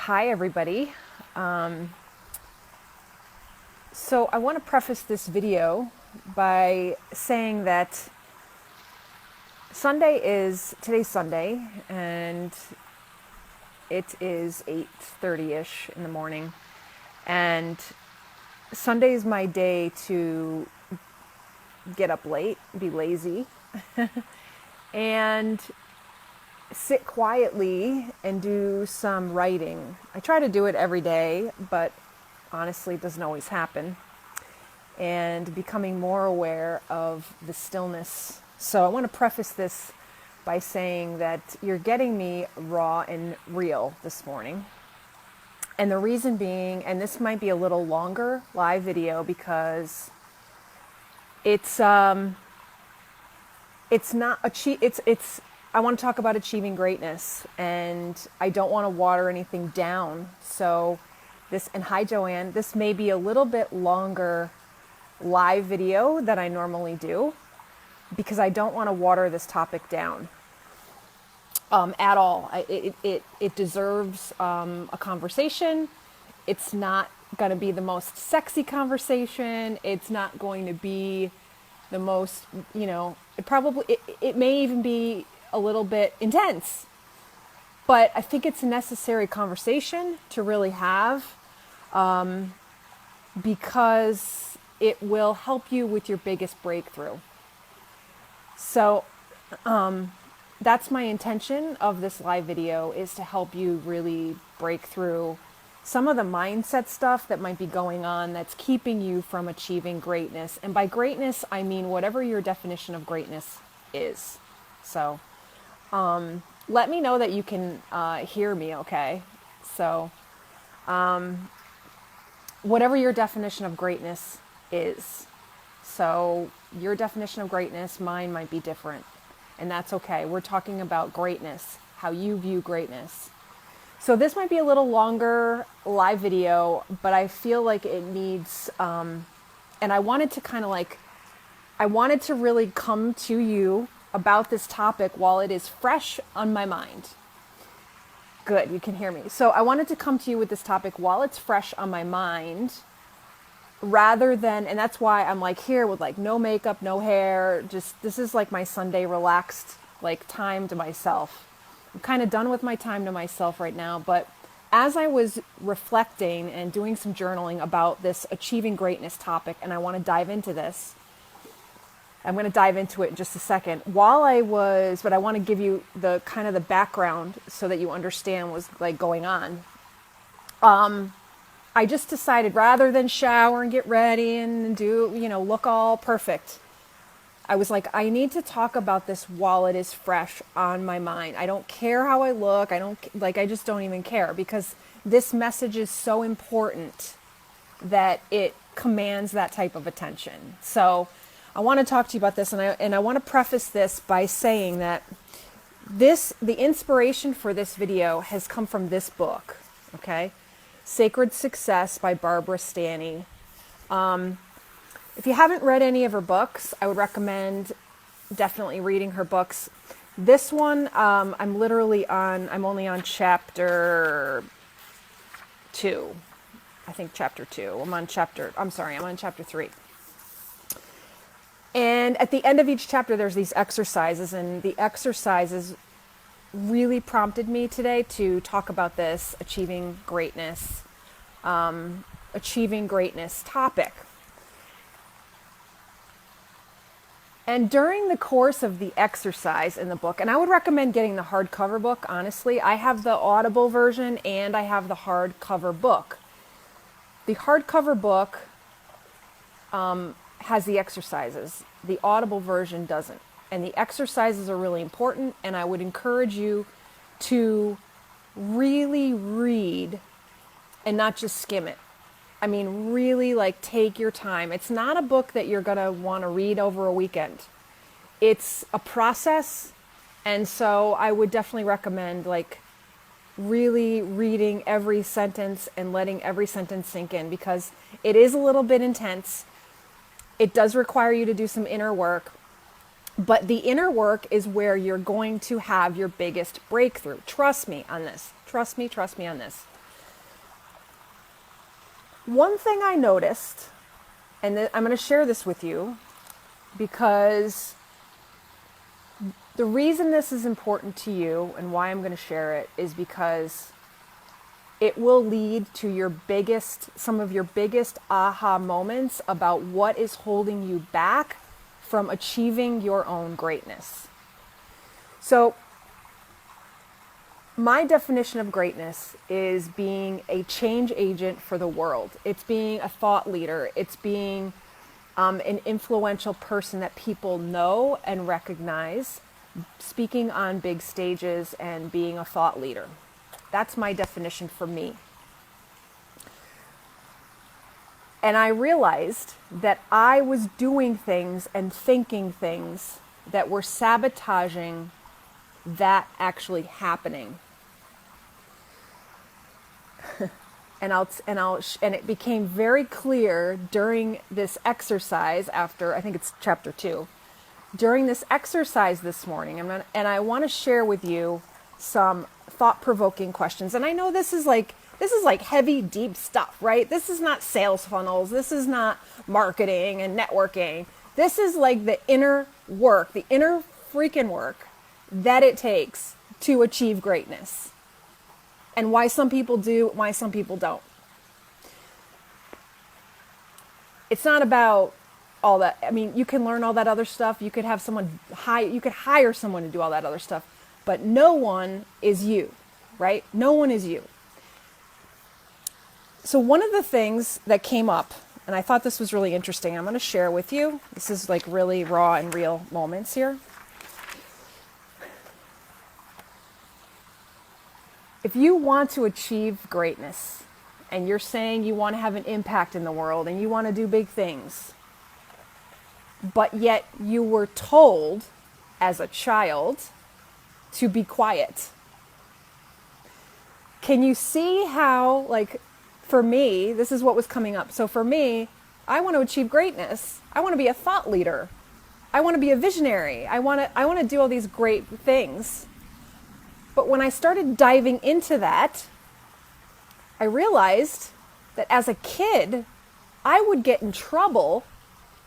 Hi, everybody. So I want to preface this video by saying that today's Sunday, and it is 8:30-ish in the morning. And Sunday is my day to get up late, be lazy, and sit quietly and do some writing. I try to do it every day, but honestly, it doesn't always happen. And becoming more aware of the stillness. So I want to preface this by saying that you're getting me raw and real this morning. And the reason being, and this might be a little longer live video because it's not it's I want to talk about achieving greatness, and I don't want to water anything down. So and hi Joanne, this may be a little bit longer live video than I normally do because I don't want to water this topic down at all. It deserves a conversation. It's not going to be the most sexy conversation. It's not going to be the most, it may even be a little bit intense. But I think it's a necessary conversation to really have because it will help you with your biggest breakthrough. So that's my intention of this live video, is to help you really break through some of the mindset stuff that might be going on that's keeping you from achieving greatness. And by greatness, I mean whatever your definition of greatness is. So let me know that you can hear me okay. So whatever your definition of greatness is. So your definition of greatness, mine might be different. And that's okay. We're talking about greatness, how you view greatness. So this might be a little longer live video, but I feel like it needs, and I wanted to really come to you about this topic while it is fresh on my mind. Good, you can hear me. So I wanted to come to you with this topic while it's fresh on my mind, rather than, and that's why I'm like here with like no makeup, no hair, this is like my Sunday relaxed like time to myself. I'm kind of done with my time to myself right now, but as I was reflecting and doing some journaling about this achieving greatness topic, and I want to dive into this, I'm going to dive into it in just a second. But I want to give you the kind of the background so that you understand what's like going on. I just decided, rather than shower and get ready and do, look all perfect, I was like, I need to talk about this while it is fresh on my mind. I don't care how I look. I just don't even care, because this message is so important that it commands that type of attention. So I want to talk to you about this, and I want to preface this by saying that the inspiration for this video has come from this book, okay? Sacred Success by Barbara Stanny. If you haven't read any of her books, I would recommend definitely reading her books. This one, I'm only on chapter 2. I think chapter 2. I'm on chapter 3. And at the end of each chapter, there's these exercises, and the exercises really prompted me today to talk about this achieving greatness topic. And during the course of the exercise in the book, and I would recommend getting the hardcover book, honestly. I have the Audible version and I have the hardcover book. The hardcover book has the exercises. The Audible version doesn't. And the exercises are really important, and I would encourage you to really read and not just skim it. I mean, really take your time. It's not a book that you're going to want to read over a weekend. It's a process, and so I would definitely recommend really reading every sentence and letting every sentence sink in, because it is a little bit intense. It does require you to do some inner work, but the inner work is where you're going to have your biggest breakthrough. Trust me on this. Trust me on this. One thing I noticed, and I'm going to share this with you because the reason this is important to you and why I'm going to share it is because it will lead to some of your biggest aha moments about what is holding you back from achieving your own greatness. So, my definition of greatness is being a change agent for the world. It's being a thought leader. It's being an influential person that people know and recognize, speaking on big stages and being a thought leader. That's my definition for me. And I realized that I was doing things and thinking things that were sabotaging that actually happening. And it became very clear during this exercise after, I think it's chapter 2, during this exercise this morning, and I want to share with you some thought-provoking questions. And I know this is like heavy, deep stuff, right? This is not sales funnels. This is not marketing and networking. This is like the inner work, the inner freaking work that it takes to achieve greatness. And why some people do, why some people don't. It's not about all that. I mean, you can learn all that other stuff. You could have you could hire someone to do all that other stuff. But no one is you, right? No one is you. So one of the things that came up, and I thought this was really interesting, I'm going to share with you. This is like really raw and real moments here. If you want to achieve greatness, and you're saying you want to have an impact in the world, and you want to do big things, but yet you were told as a child to be quiet. Can you see how, like, for me, this is what was coming up. So for me, I want to achieve greatness. I want to be a thought leader. I want to be a visionary. I want to do all these great things. But when I started diving into that, I realized that as a kid, I would get in trouble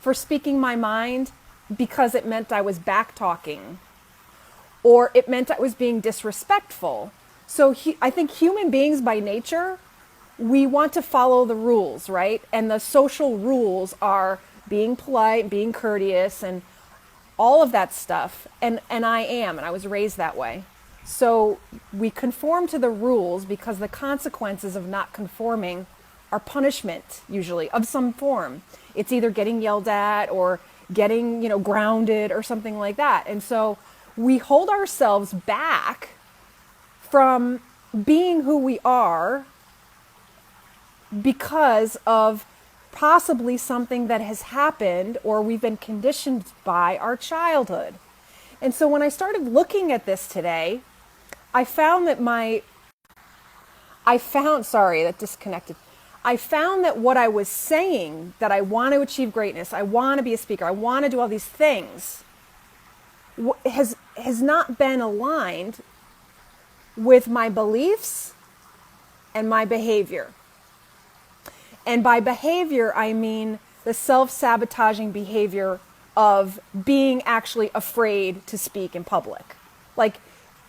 for speaking my mind because it meant I was back talking, or it meant I was being disrespectful. So I think human beings by nature, we want to follow the rules, right? And the social rules are being polite, being courteous, and all of that stuff. And I was raised that way. So we conform to the rules because the consequences of not conforming are punishment, usually, of some form. It's either getting yelled at or getting, grounded or something like that. And so we hold ourselves back from being who we are because of possibly something that has happened or we've been conditioned by our childhood. And so when I started looking at this today, I found that what I was saying, that I want to achieve greatness, I want to be a speaker, I want to do all these things, has not been aligned with my beliefs and my behavior. And by behavior, I mean the self-sabotaging behavior of being actually afraid to speak in public. Like,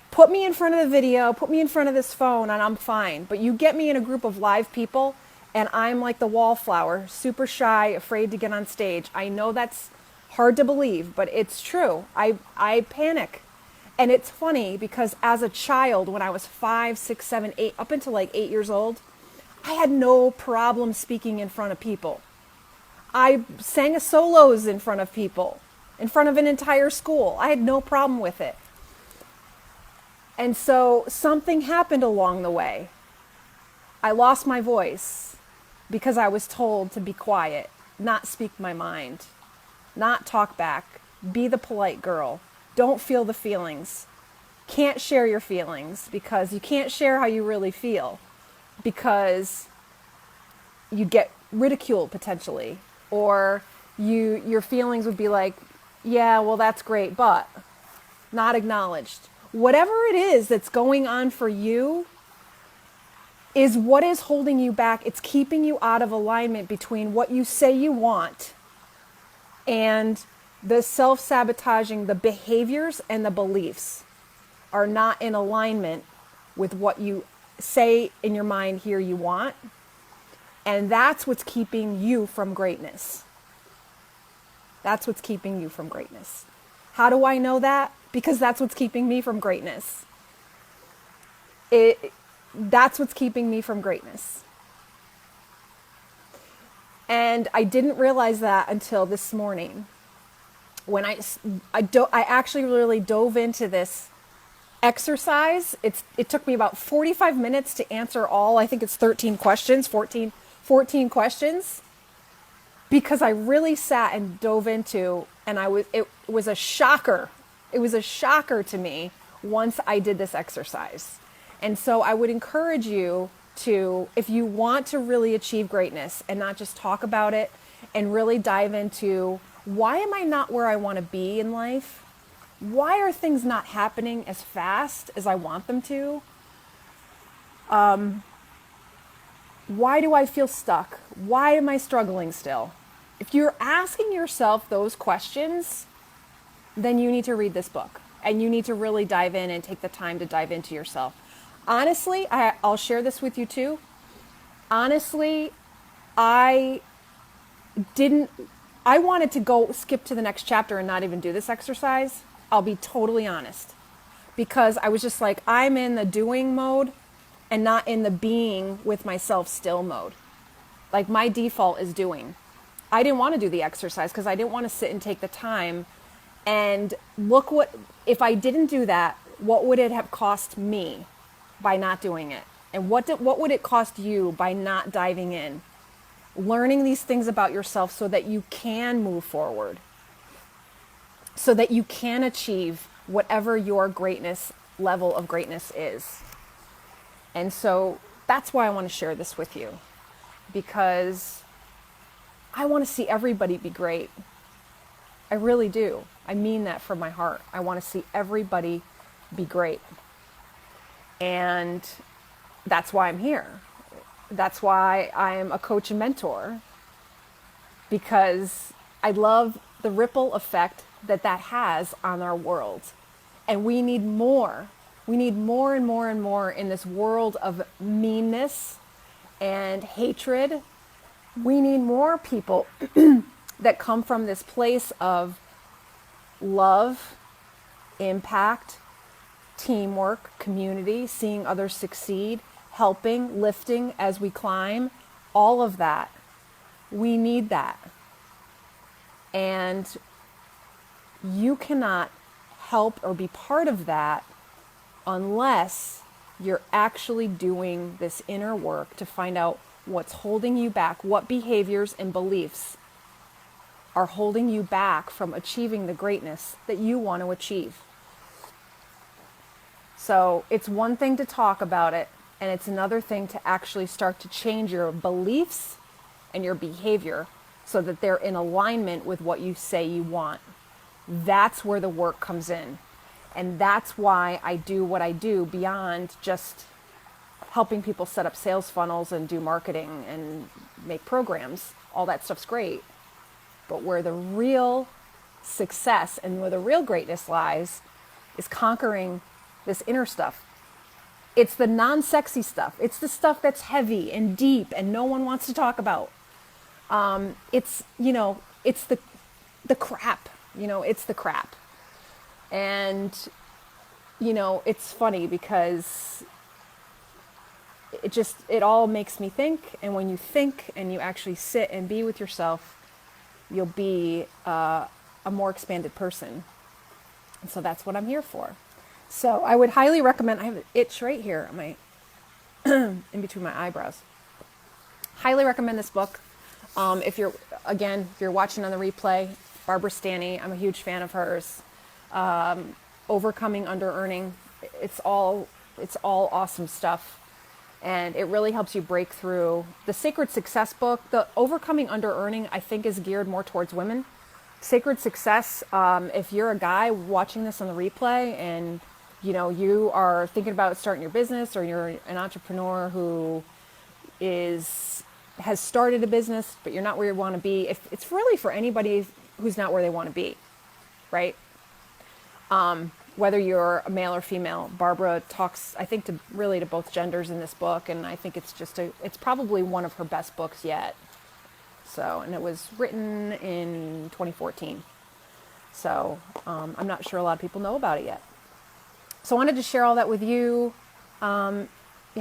put me in front of the video, put me in front of this phone, and I'm fine. But you get me in a group of live people, and I'm like the wallflower, super shy, afraid to get on stage. I know that's hard to believe, but it's true. I panic. And it's funny because as a child, when I was 5, 6, 7, 8, up until like 8 years old, I had no problem speaking in front of people. I sang solos in front of people, in front of an entire school. I had no problem with it. And so something happened along the way. I lost my voice because I was told to be quiet, not speak my mind, not talk back, be the polite girl, don't feel the feelings, can't share your feelings because you can't share how you really feel because you get ridiculed potentially, or your feelings would be like, yeah, well, that's great, but not acknowledged. Whatever it is that's going on for you, is what is holding you back. It's keeping you out of alignment between what you say you want and the self-sabotaging, the behaviors and the beliefs are not in alignment with what you say in your mind here you want. And that's what's keeping you from greatness. That's what's keeping you from greatness. How do I know that? Because that's what's keeping me from greatness. That's what's keeping me from greatness. And I didn't realize that until this morning when I actually really dove into this exercise. It took me about 45 minutes to answer all, I think it's 13 questions, 14 questions, because I really sat and dove into, and it was a shocker. It was a shocker to me once I did this exercise. And so I would encourage you to, if you want to really achieve greatness and not just talk about it and really dive into, why am I not where I want to be in life? Why are things not happening as fast as I want them to? Why do I feel stuck? Why am I struggling still? If you're asking yourself those questions, then you need to read this book and you need to really dive in and take the time to dive into yourself. Honestly, I'll share this with you too. Honestly, I wanted to go skip to the next chapter and not even do this exercise. I'll be totally honest. Because I was just like, I'm in the doing mode and not in the being with myself still mode. Like my default is doing. I didn't want to do the exercise because I didn't want to sit and take the time and look if I didn't do that, what would it have cost me by not doing it? And what would it cost you by not diving in? Learning these things about yourself so that you can move forward, so that you can achieve whatever your level of greatness is. And so that's why I want to share this with you, because I want to see everybody be great. I really do. I mean that from my heart. I want to see everybody be great. And that's why I'm here. That's why I am a coach and mentor, because I love the ripple effect that has on our world. And we need more. We need more and more and more in this world of meanness and hatred. We need more people that come from this place of love, impact, teamwork, community, seeing others succeed, helping, lifting as we climb, all of that. We need that. And you cannot help or be part of that unless you're actually doing this inner work to find out what's holding you back, what behaviors and beliefs are holding you back from achieving the greatness that you want to achieve. So it's one thing to talk about it, and it's another thing to actually start to change your beliefs and your behavior so that they're in alignment with what you say you want. That's where the work comes in. And that's why I do what I do beyond just helping people set up sales funnels and do marketing and make programs. All that stuff's great. But where the real success and where the real greatness lies is conquering this inner stuff. It's the non-sexy stuff. It's the stuff that's heavy and deep and no one wants to talk about. It's the crap. It's the crap. And, it's funny because it all makes me think. And when you think and you actually sit and be with yourself, you'll be a more expanded person. And so that's what I'm here for. So I would highly recommend, I have an itch right here on my, in between my eyebrows. Highly recommend this book. If you're watching on the replay, Barbara Stanny, I'm a huge fan of hers. Overcoming Under-Earning. It's all awesome stuff. And it really helps you break through. The Sacred Success book, the Overcoming Under-Earning, I think is geared more towards women. Sacred Success, if you're a guy watching this on the replay and you are thinking about starting your business, or you're an entrepreneur who has started a business, but you're not where you want to be. If it's really for anybody who's not where they want to be, right? Whether you're a male or female, Barbara talks, I think, to both genders in this book, and I think it's probably one of her best books yet. So, and it was written in 2014. So, I'm not sure a lot of people know about it yet. So I wanted to share all that with you. You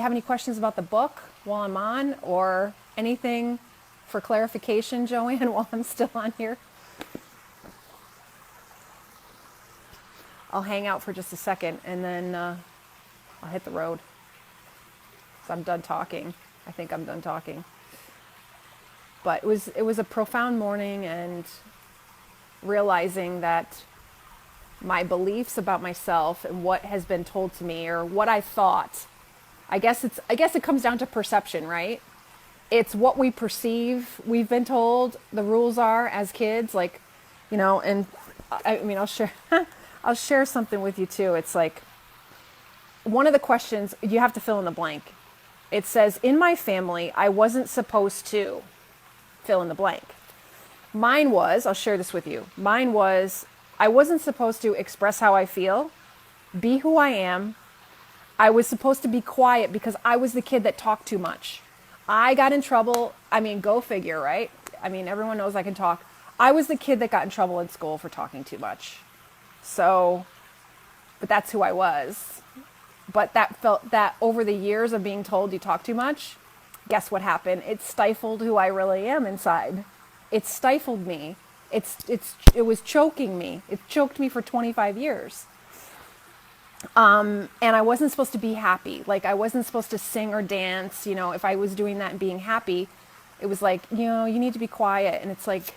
have any questions about the book while I'm on, or anything for clarification, Joanne, while I'm still on here? I'll hang out for just a second, and then I'll hit the road. So I'm done talking. I think I'm done talking. But it was a profound morning, and realizing that my beliefs about myself and what has been told to me, or what I thought, I guess it comes down to perception, right? It's what we perceive. We've been told the rules are as kids, like, and I mean, I'll share something with you too. It's like, one of the questions, you have to fill in the blank. It says, in my family, I wasn't supposed to fill in the blank. Mine was, I'll share this with you. Mine was, I wasn't supposed to express how I feel, be who I am. I was supposed to be quiet because I was the kid that talked too much. I got in trouble. I mean, go figure, right? I mean, everyone knows I can talk. I was the kid that got in trouble in school for talking too much. So, but that's who I was. But that over the years of being told you talk too much, guess what happened? It stifled who I really am inside. It stifled me. It was choking me. It choked me for 25 years. And I wasn't supposed to be happy. Like, I wasn't supposed to sing or dance. If I was doing that and being happy, it was like, you need to be quiet. And it's like,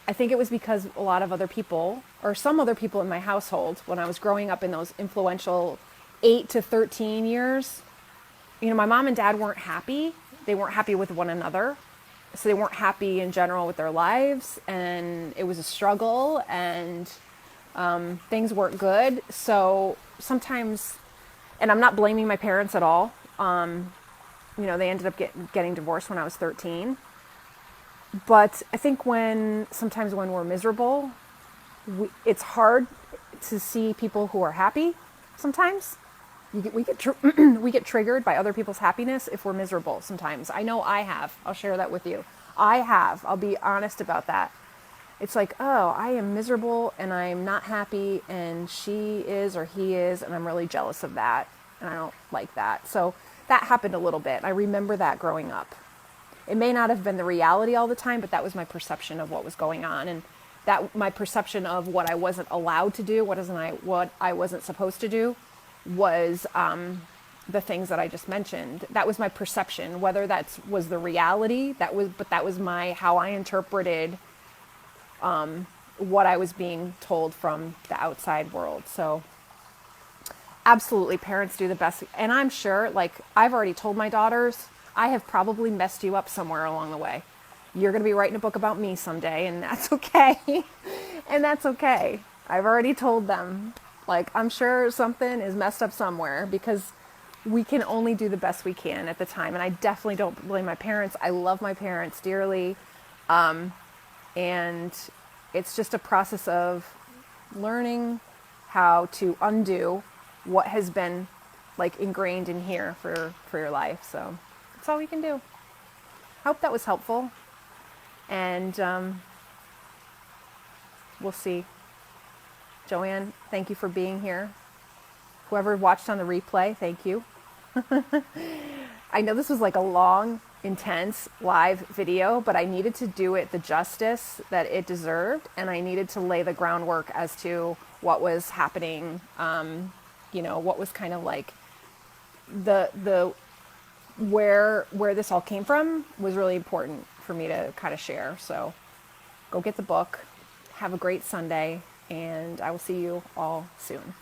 I think it was because a lot of other people, or some other people in my household, when I was growing up in those influential 8 to 13 years, my mom and dad weren't happy. They weren't happy with one another. So they weren't happy in general with their lives. And it was a struggle, and things weren't good. So sometimes, and I'm not blaming my parents at all. They ended up getting divorced when I was 13. But I think sometimes when we're miserable, it's hard to see people who are happy. Sometimes we get triggered by other people's happiness if we're miserable. Sometimes I know I have. I'll share that with you. I have. I'll be honest about that. It's like, oh, I am miserable and I'm not happy, and she is or he is, and I'm really jealous of that, and I don't like that. So that happened a little bit. I remember that growing up. It may not have been the reality all the time, but that was my perception of what was going on, and that my perception of what I wasn't allowed to do, what I wasn't supposed to do, was the things that I just mentioned. That was my perception. Whether that was the reality, that was how I interpreted what I was being told from the outside world. So absolutely, parents do the best. And I'm sure, like, I've already told my daughters, I have probably messed you up somewhere along the way. You're going to be writing a book about me someday, and that's okay. And that's okay. I've already told them, like, I'm sure something is messed up somewhere, because we can only do the best we can at the time. And I definitely don't blame my parents. I love my parents dearly. And it's just a process of learning how to undo what has been, like, ingrained in here for your life. So that's all we can do. Hope that was helpful. And we'll see. Joanne, thank you for being here. Whoever watched on the replay, thank you. I know this was like a long, intense live video, but I needed to do it the justice that it deserved, and I needed to lay the groundwork as to what was happening, what was kind of like the where this all came from was really important for me to kind of share. So go get the book. Have a great Sunday, and I will see you all soon.